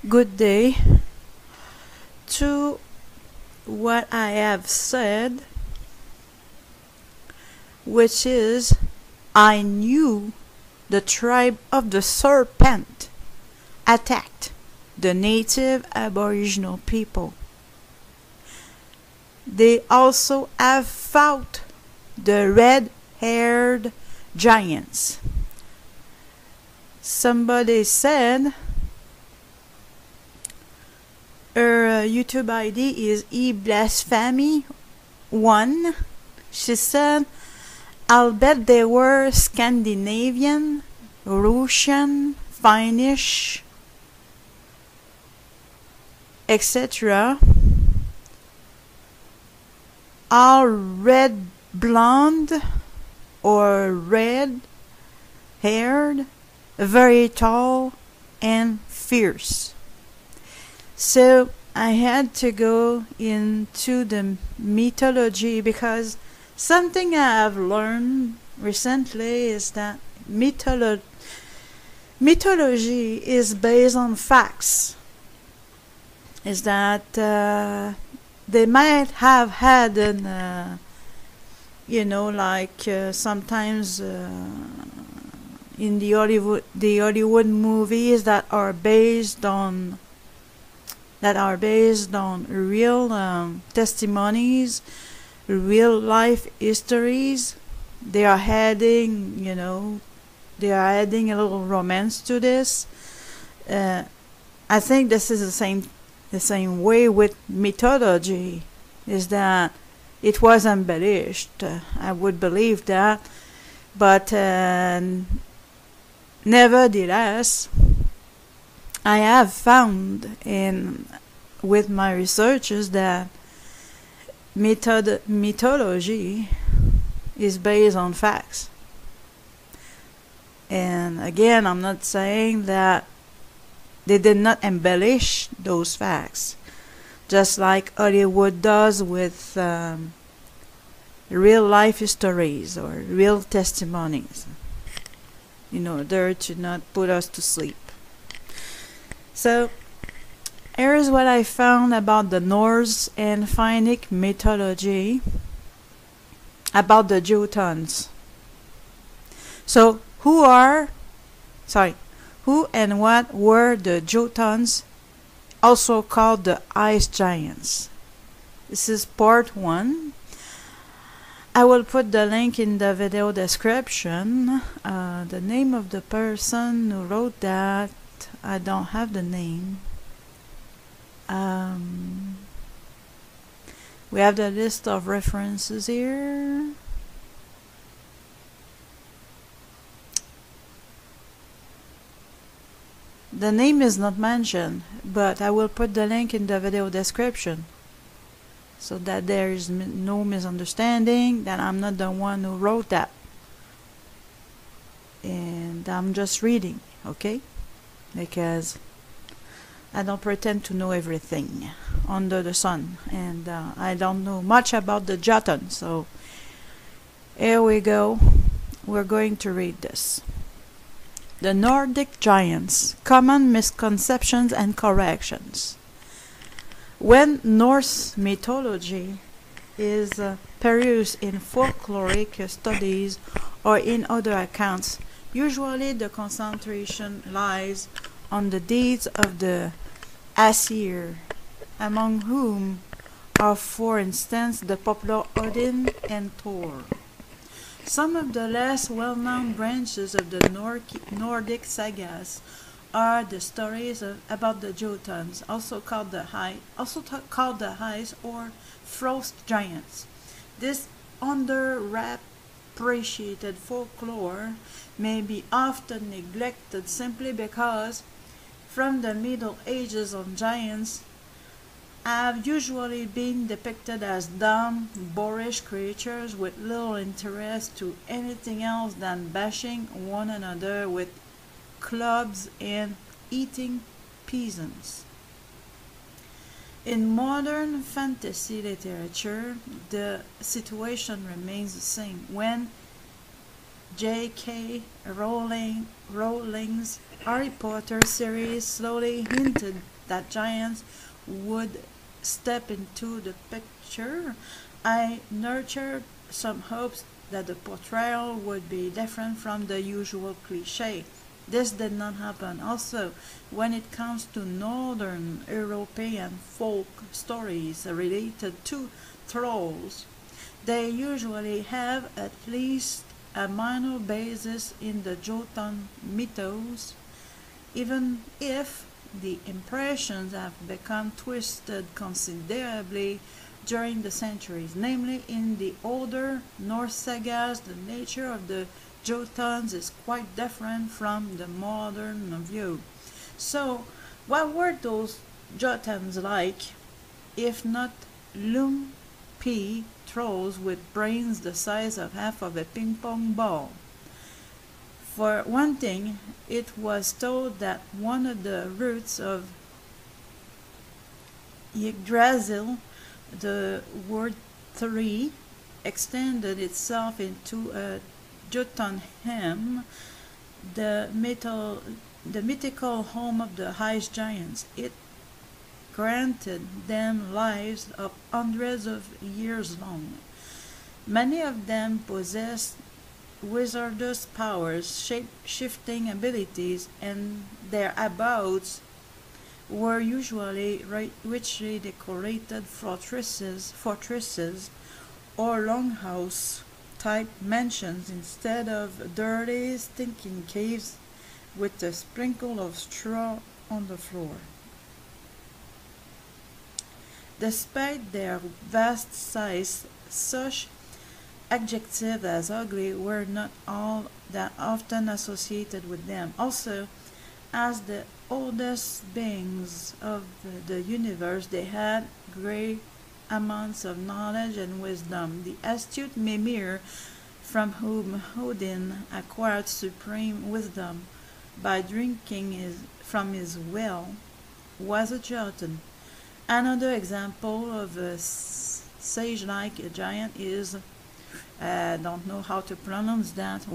Good day. To what I have said, which is, I knew the tribe of the Serpent attacked the native Aboriginal people. They also have fought the red-haired giants. Somebody said her YouTube ID is eblasphemy1. She said, I'll bet they were Scandinavian, Russian, Finnish, etc. All red blonde or red haired, very tall and fierce. So I had to go into the mythology because something I have learned recently is that mythology is based on facts. Is that they might have had an, sometimes in the Hollywood movies that are based on real testimonies, real life histories. They are adding a little romance to this. I think this is the same way with mythology, is that it was embellished. I would believe that, but nevertheless, I have found with my researches that mythology is based on facts. And again, I'm not saying that they did not embellish those facts, just like Hollywood does with real life histories or real testimonies, in order to not put us to sleep. So here's what I found about the Norse and Finnic mythology about the Jotuns. So who and what were the Jotuns, also called the ice giants? This is part 1. I will put the link in the video description. The name of the person who wrote that, I don't have the name. We have the list of references here. The name is not mentioned, but I will put the link in the video description so that there is no misunderstanding that I'm not the one who wrote that. And I'm just reading, okay? Because I don't pretend to know everything under the sun, and I don't know much about the Jotuns. So here we go. We're going to read this. The Nordic giants, common misconceptions and corrections. When Norse mythology is perused in folkloric studies or in other accounts, usually the concentration lies on the deeds of the Aesir, among whom are, for instance, the popular Odin and Thor. Some of the less well-known branches of the Nordic sagas are the stories about the Jotuns, also called the Ice or Frost giants. This underappreciated folklore may be often neglected simply because, from the Middle Ages on, giants have usually been depicted as dumb, boorish creatures with little interest to anything else than bashing one another with clubs and eating peasants. In modern fantasy literature, the situation remains the same. When J.K. Rowling's Harry Potter series slowly hinted that giants would step into the picture. I nurtured some hopes that the portrayal would be different from the usual cliché. This did not happen. Also, when it comes to Northern European folk stories related to trolls, they usually have at least a minor basis in the Jotun mythos, even if the impressions have become twisted considerably during the centuries. Namely, in the older Norse sagas, the nature of the Jotuns is quite different from the modern view. So, what were those Jotuns like, if not lumpy trolls with brains the size of half of a ping pong ball? For one thing, it was told that one of the roots of Yggdrasil, the word three, extended itself into a Jotunheim, the mythical home of the ice giants. It granted them lives of hundreds of years long. Many of them possessed wizardous powers, shape-shifting abilities, and their abodes were usually richly decorated fortresses or longhouse-type mansions instead of dirty, stinking caves with a sprinkle of straw on the floor. Despite their vast size, such adjectives as ugly were not all that often associated with them. Also, as the oldest beings of the universe, they had great amounts of knowledge and wisdom. The astute Mimir, from whom Odin acquired supreme wisdom by drinking from his well, was a Jotun. Another example of a sage-like giant is, I don't know how to pronounce that,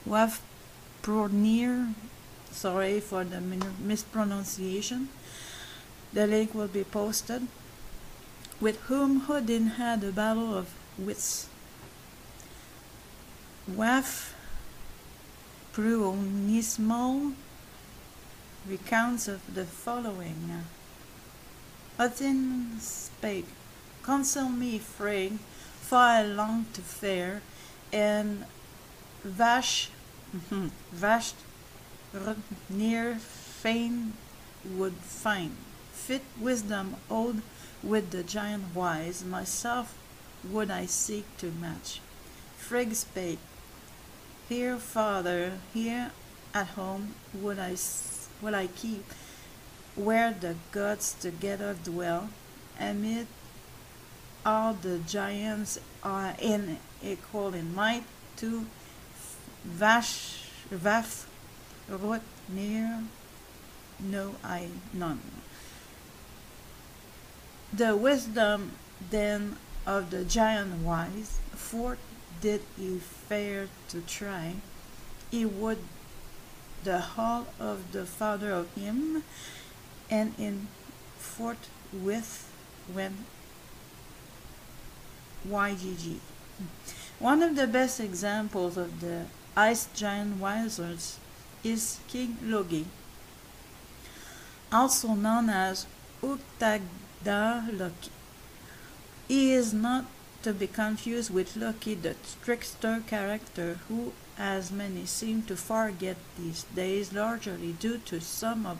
Wafprodnir. Sorry for the mispronunciation. The link will be posted. With whom Odin had a battle of wits. Wafprodnismal recounts of the following. Odin spake, "Counsel me, Frigg, for I long to fare, and Vashthrudnir fain would find fit wisdom old with the giant wise, myself would I seek to match." Frigg spake, "Here, father, here at home would I keep, where the gods together dwell, amid all the giants are in equal in might, to Vafhrudnir know I none." The wisdom then of the giant wise, forth did he fare to try, he would the hall of the father of him, and in forthwith went YGG. One of the best examples of the ice giant wizards is King Logi, also known as Uktagda Loki. He is not to be confused with Loki, the trickster character who, as many seem to forget these days, largely due to some of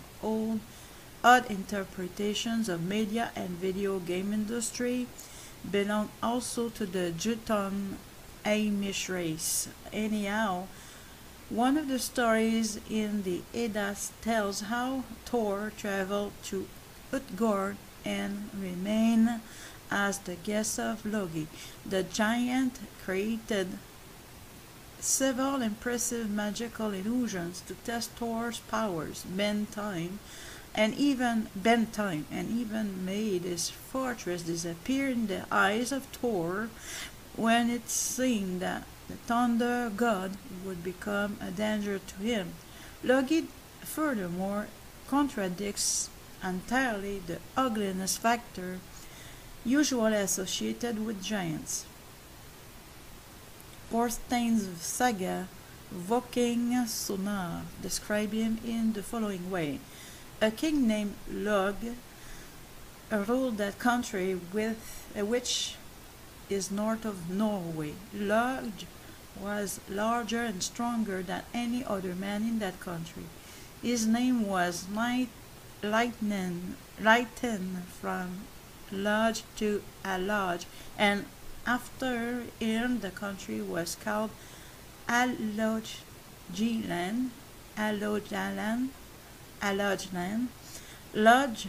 odd interpretations of media and video game industry, belong also to the Jotun Amish race. Anyhow, one of the stories in the Eddas tells how Thor traveled to Utgard and remained as the guest of Logi. The giant created several impressive magical illusions to test Thor's powers, bend time, and even made his fortress disappear in the eyes of Thor when it seemed that the thunder god would become a danger to him. Logi, furthermore, contradicts entirely the ugliness factor usually associated with giants. Thorstein's saga Viking Sonar describe him in the following way. A king named Log ruled that country which is north of Norway. Log was larger and stronger than any other man in that country. His name was Lighten from Lodge to Alodge, and after him the country was called Alodgeland. Lodge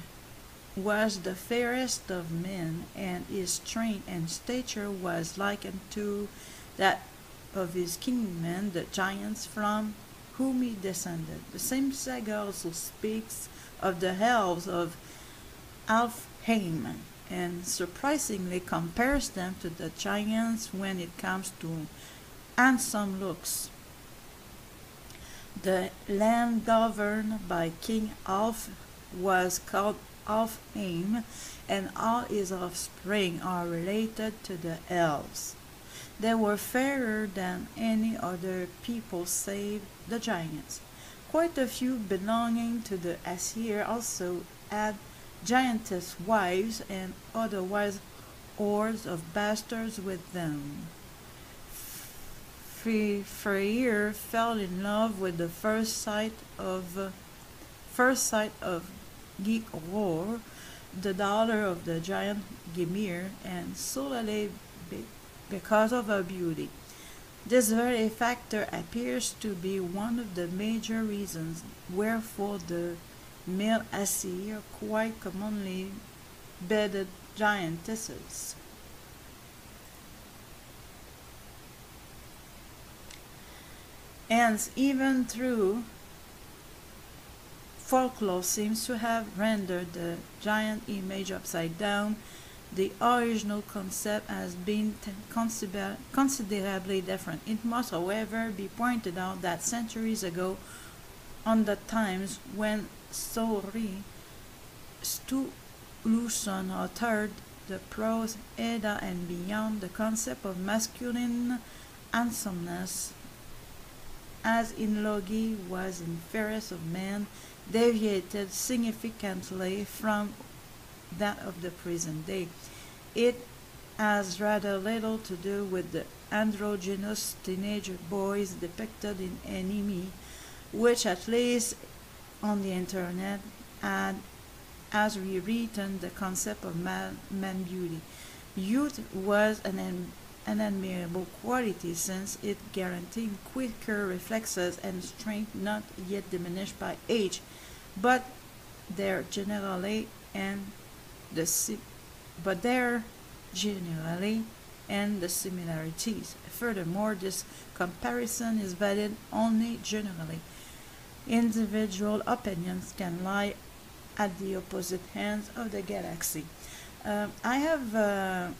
was the fairest of men, and his strength and stature was likened to that of his kinsmen, the giants from whom he descended. The same saga also speaks of the elves of Alfheim, and surprisingly compares them to the giants when it comes to handsome looks. The land governed by King Alf was called Alfheim, and all his offspring are related to the elves. They were fairer than any other people save the giants. Quite a few belonging to the Asir also had giantess wives and otherwise hordes of bastards with them. Freyr fell in love with the first sight of Gigor, the daughter of the giant Gymir, and solely because of her beauty. This very factor appears to be one of the major reasons wherefore the male Asir quite commonly bedded giantesses. Hence, even through folklore seems to have rendered the giant image upside down, the original concept has been considerably different. It must, however, be pointed out that centuries ago, on the times when Snorri Sturluson authored the prose Edda and beyond, the concept of masculine handsomeness, as in Logi was in fairest of men, deviated significantly from that of the present day. It has rather little to do with the androgynous teenage boys depicted in anime, which at least on the internet has rewritten the concept of man beauty. Youth was an admirable quality, since it guaranteed quicker reflexes and strength not yet diminished by age, but there generally and the similarities. Furthermore, this comparison is valid only generally. Individual opinions can lie at the opposite ends of the galaxy. I have,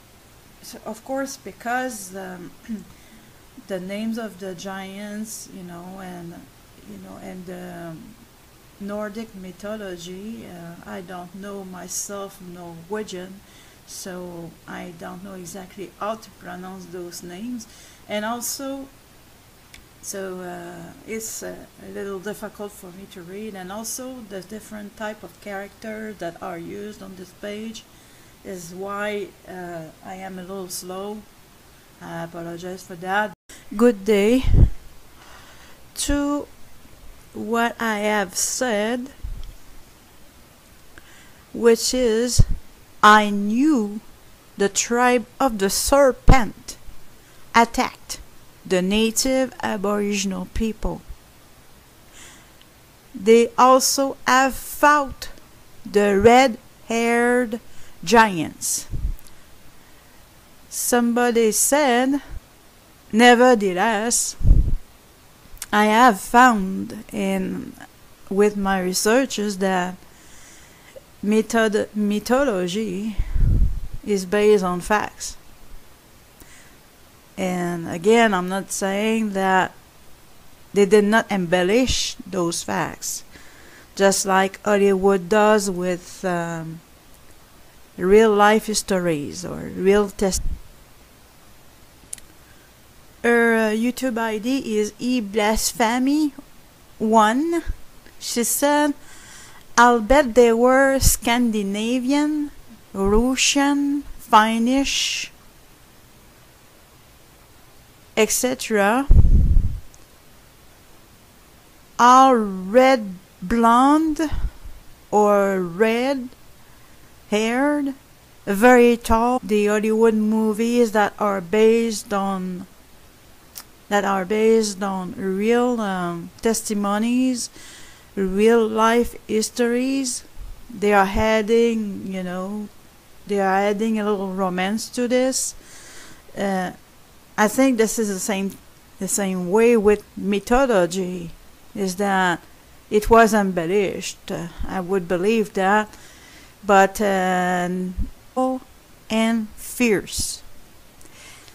so of course, because the names of the giants, and the Nordic mythology, I don't know myself Norwegian, so I don't know exactly how to pronounce those names, and also it's a little difficult for me to read, and also the different type of characters that are used on this page is why I am a little slow. I apologize for that. Good day. To what I have said, which is, I knew the tribe of the Serpent attacked the native Aboriginal people. They also have fought the red-haired giants. Somebody said, nevertheless, I have found with my researches that mythology is based on facts. And again, I'm not saying that they did not embellish those facts, just like Hollywood does with real life histories or real test. Her YouTube ID is eblasphemy1. She said, I'll bet they were Scandinavian, Russian, Finnish, etc. All red blonde or red haired, very tall. The Hollywood movies that are based on real testimonies, real life histories. They are adding, they are adding a little romance to this. I think this is the same way with mythology, is that it was embellished. I would believe that, but and fierce.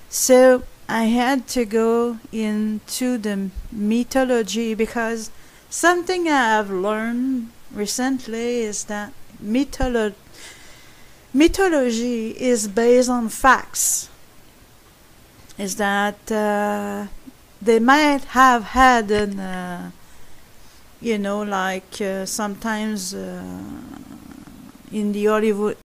So I had to go into the mythology, because something I have learned recently is that mythology is based on facts. Is that they might have had an, sometimes in the